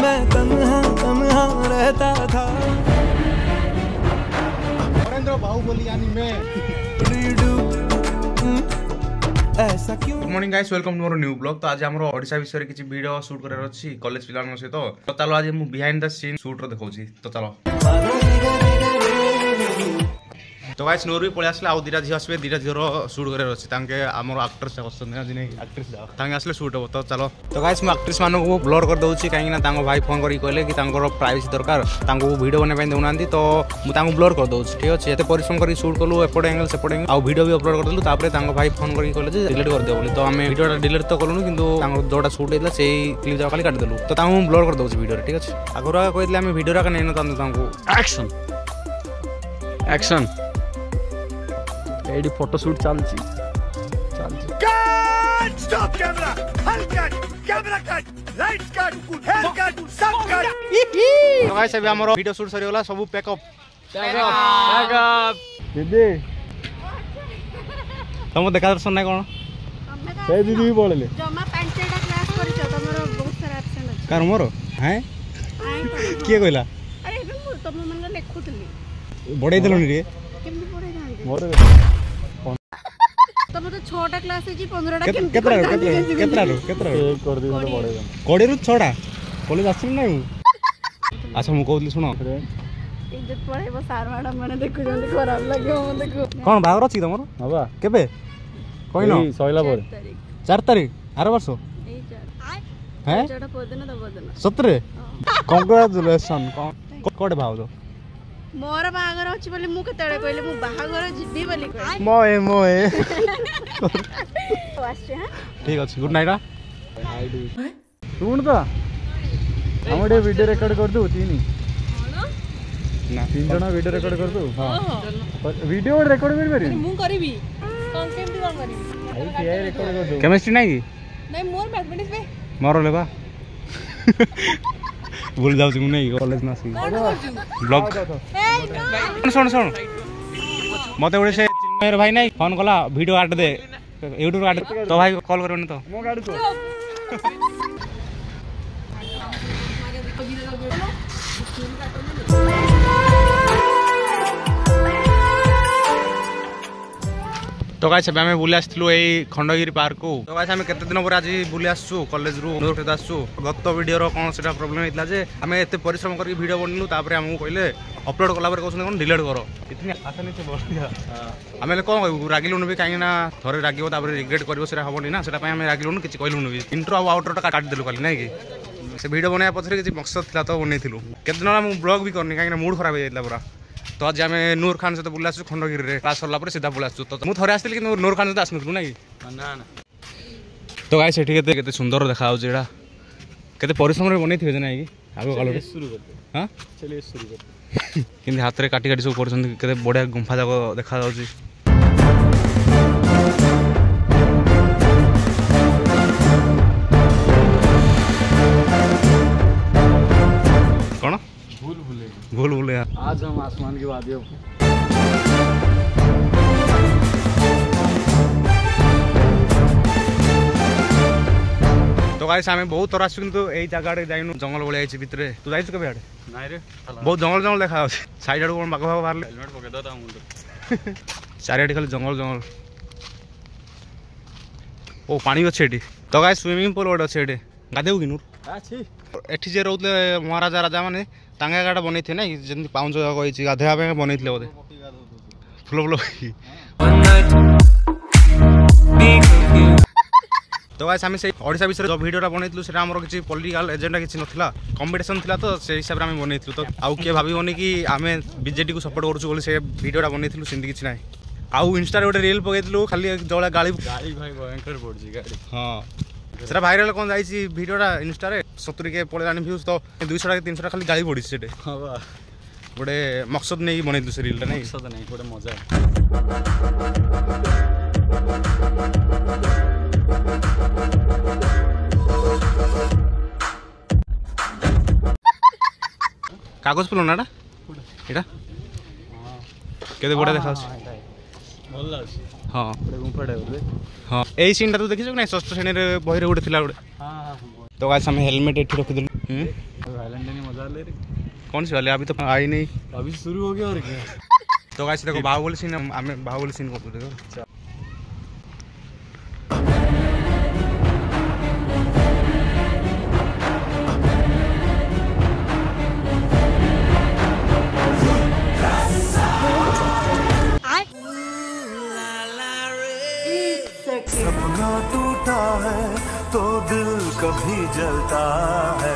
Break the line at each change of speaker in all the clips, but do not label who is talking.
मैं तन्हा तन्हा रहता था।
बाहुबली यानी मैं
ऐसा क्यों।
Good morning guys, welcome to मोर न्यू ब्लॉग। तो आज हमर ओडिशा विषय किसी वीडियो शूट करार अछि कॉलेज पिलान सहित। तो चलो आज मु बिहाइंड द सीन शूट रो देखौछि। तो चलो तो गाइस नूर भी पळे आसले। आ दीटा झी आसबे, दीटा झीर शूट करार अछि। तांके हमर एक्टर्स आछन ना जिने एक्ट्रेस तांके आसले शूट हो। तो चलो तो गाइस मु एक्ट्रेस मानको को ब्लर कर दउछि काहे ना तांको भाई फोन करी कहले कि तांको प्राइवेसी दरकार, तांको वीडियो बने पय देउनांती। तो मु तांको ब्लर कर दउछि। ठीक अछि, एते परिश्रम करी शूट करलु, एपट एंगल सेपट एंगल आ वीडियो भी अपलोड कर देलु। तापरे तांको भाई फोन करी कहले जे डिलीट कर दे बोली। तो हमें वीडियोटा डिलीट तो करलु, किंतु तांको जोटा शूट हेला सेही क्लिप जा खाली काट देलु। तो तांको ब्लर कर दउछि वीडियो। ठीक अछि, आगरा कहले हमें वीडियो रा का नै न तांको
एक्शन एक्शन एडी फोटोशूट चलछि कट स्टॉप कैमरा हल cut camera cut lights cut hair cut सब कट।
तो गाइस अभी हमरो वीडियो शूट सरी होला, सब पैकअप
दीदी
तुम देखा दर्शन नै कोन
से दीदी भी बोलले
जमा 5टा क्लास करिछ तमरो बहुत सारा एब्सेंट अछि।
कार मोर हैं के कहला?
अरे मैं तुम मन लेखुतली
बडै देलनी रे
केमि पढे जांदे
मोर
तम तो 6टा क्लास अछि 15टा केमि
केतरा
एक कर दी तो बड़े
कोडी रु 6टा कॉलेज आछन नै। अच्छा मु कहली सुनो,
इज्जत पढेबो सार मैडम माने देखु जंदी खराब लाग्यो म देखु
कोन बागर अछि तमरो? हां केबे कहिनो
सइला पर
4 तारिख आर वर्ष
ए 4
हैं
जोटा पदन दबदन
सतरे। कांग्रेचुलेशन कोड भाव दो
मोर बाहागर अछि बोली मु केतळे कहले मु बाहागर जिबी बोली कहले
मोए
वास्ते। हां
ठीक अछि, गुड नाइट।
सुन तो हमडे वीडियो रिकॉर्ड कर दो तीन
ना
3 जना वीडियो रिकॉर्ड कर दो। हां वीडियो रिकॉर्ड कर बरी
मु करबी कोन केमति कोन करबी
आई के रिकॉर्ड कर दो।
केमिस्ट्री नै की
नै मोर मैथमेटिक्स पे
मोर लेबा भूल जाऊ मु नै कॉलेज ना सी ब्लॉग सुन सुन मते ओडे से चिन्मय भाई नै फोन कला वीडियो काट दे यूट्यूब काट तो भाई कॉल करबे न। तो
मो गाड़ी तो
तो गाइस आमे बुली आसलु एई खंडगिरी पार्क को। तो गाइस आमे केते दिन पर आज बुली आसछु कॉलेज रु नोट के आसछु। गत वीडियो रो कोन सेटा प्रॉब्लम हेतला जे आमे एते परिश्रम करके वीडियो बनलु, तापरे हमहु कहले अपलोड कला पर कोन कोन डिलीट करो इतनी आसानी से बोल दिया। आमे कोन कहू रागिलु नबी काहे ना थरे रागियो तापरे रिग्रेट करबो सेटा हबनी ना, सेटा पय आमे रागिलु न किछि कहलु नबी। इंट्रो आ आउटरो टा काट देलु खाली नै कि से वीडियो बनाया पछरे किछि मकसद थिला तो बनैथिलु। केते दिन हम ब्लॉग भी करनी काहे ना मूड खराब हो जाइतला पूरा। तो आज आम नूर खान सहित बुला खंडगिरी रे क्लास सरला पर सीधा बुला। तो मु थरे आसली कि नूर खान सहित आसनु ना कि ना ना। तो गाइस एठी केते सुंदर देखा हो जेडा केते परिश्रम रे बनै थिबे जे नै कि आगो कालो शुरू करते। हां चलिए शुरू करते। किंतु हाथ रे काटी काटी सब करछन केते बढ़िया गुंफा जाको देखा जाउची। भूल भूले
आज हम आसमान की वादियों
तो गाइस हमें बहुत थर आसु किंतु एई जगह रे जाइनु जंगल बळे आइछि भितरे। तू जाइछु केबे आडे? नाइ रे बहुत जंगल जंगल देखा आछि। साइड आडू कोन बाग बाग बाहरले हेलमेट पके दो ता मुंड चारियाडी खाली जंगल जंगल। ओ पानी अछि एठी। तो गाइस स्विमिंग पूल ओड अछि एठी गादेउ किनु
अछि
एठी जे रहउले महाराजा राजा माने तांगा गाडा बनै थे ना जेंति पाउंज कहै गाधेया पे बनै थे बोधे फुल फुल। तो गाइस आमे से ओडिसा विषय जो वीडियोटा बनैथिलु सेटा हमरो किछि पॉलिटिकल एजेंडा किछि नथिला, कंपटीशन थिला। तो से हिसाब रे आमे बनैथिलु। तो आउ के भाबिबोनी कि आमे बीजेडी को सपोर्ट करछु बोली से वीडियोटा बनैथिलु सिंधी किछि नै। आउ इंस्टा रे ओटे रील पगैथिलु खाली जळा गाली गाली भाई भयंकर पड़छि गाड़ी। हां सेटा भाइरल कोन जाईछि वीडियोटा इंस्टा रे 70 के पळेलानी व्यूज। तो 200 के 300 खाली गाली पड़ी सेटे। हां बा बडे मकसद नै बनैथिलु से रीलटा नै मकसद नै बडे मजा कागज फुल नाटा एटा केते बडा देखा भल लागी हां बडे गुंफाडे बोले हां एई सीनटा तू देखिस नै षष्ठ श्रेणी रे बहिरे उडे थिला उडे हां हां तो गाइस हम हेलमेट एठी रखि दिलु
वैलेंटाइन मजा ले रही।
कौन सी वाली? अभी तो आई नहीं,
अभी शुरू हो गया और क्या।
तो गाइस देखो बाहुबली सीन, हमें बाहुबली सीन को देखो।
सपना टूटा है तो दिल कभी जलता है।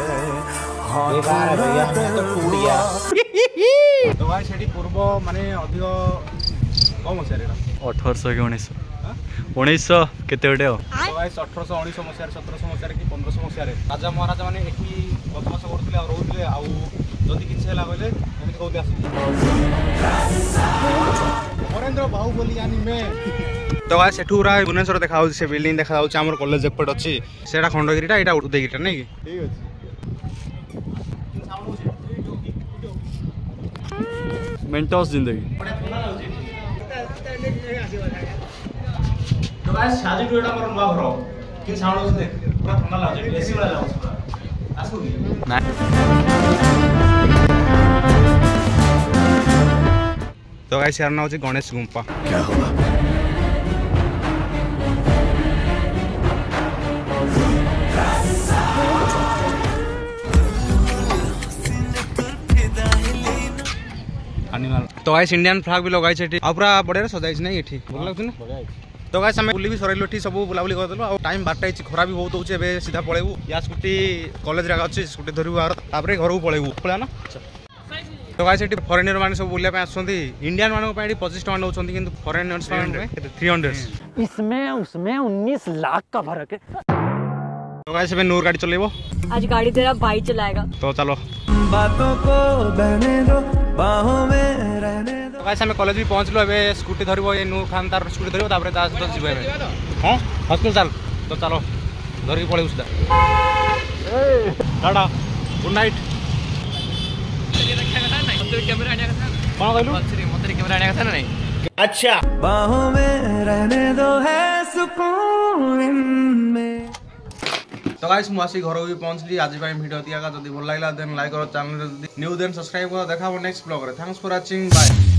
तो गाइस सेठी पूर्व माने अधिक कम मसिया
1800 कि 1900 1900 केते गोटे हो।
तो गाइस 1800 1900 मसिया 1700 मसिया कि 1500 मसिया राजा महाराजा माने एठी बदमाश करथले आ रहउथले आ जदी किछ हैला कहले एमि कहउते आसी नरेंद्र बाहुबली यानी मैं। तो गाइस सेठू रा भुवनेश्वर देखा होछ, से बिल्डिंग देखा होछ, हमर कॉलेज एपट अछि, सेडा खंडगिरीटा एटा उदयगिरीटा नै कि ठीक अछि।
मेंटोस जिंदगी।
तो गाइस शादी टू एटा मोर नुवा घर कि साउंड होछ देख पूरा ठंडा लागछ, एसी वाला लागछ पूरा आसु कि
ना
तो गाइस यार ना होछ गणेश गुंपा।
क्या हुआ?
तो गाइस इंडियन फ्लैग भी लगाई छे आ पूरा बढ़िया सजाई छै नै एठी भल लागछ ना। तो गाइस हमें बुली भी सरैलो एठी सब बुलाबुली कर देलो आ टाइम 12टा छि, खरा भी बहुत होछ, एबे सीधा पळेबू या स्कूटी कॉलेज रे अछि, स्कूटी धरिबू आर तापरे घर को पळेबू पळा ना। तो गाइस एठी फॉरेनर माने सब बुलिया पे आछंती, इंडियन माने पे 25 टका नउछंती किंतु फॉरेनर्स माने 300।
इसमें उसमें 19 लाख का फर्क है।
तो गाइस हमें नूर गाड़ी चलेबो,
आज गाड़ी तेरा भाई चलाएगा।
तो चलो
बातों को बहने दो, बाहों में रहने दो।
तो गाइस हमें कॉलेज भी पहुंचलो, एबे स्कूटी धरिबो, ये नूर खान तार स्कूटी धरिबो तापरे ता तो जीबो एबे। हां हॉस्पिटल चल, तो चलो धरि पळे उछदा। ए टाटा गुड नाइट।
कैमरा आने का था
कोन कहलु?
मत कैमरा आने का था ना नहीं।
अच्छा
बाहों में रहने दो है सुकून इनमें।
तो गाइस मु आसी घर भी पहुंचली, आज भाई वीडियो दिया जदी भल लागला देन लाइक करो, चैनल न्यू देन सब्सक्राइब करो। देखा नेक्स्ट ब्लॉग रे। Thanks for watching, bye.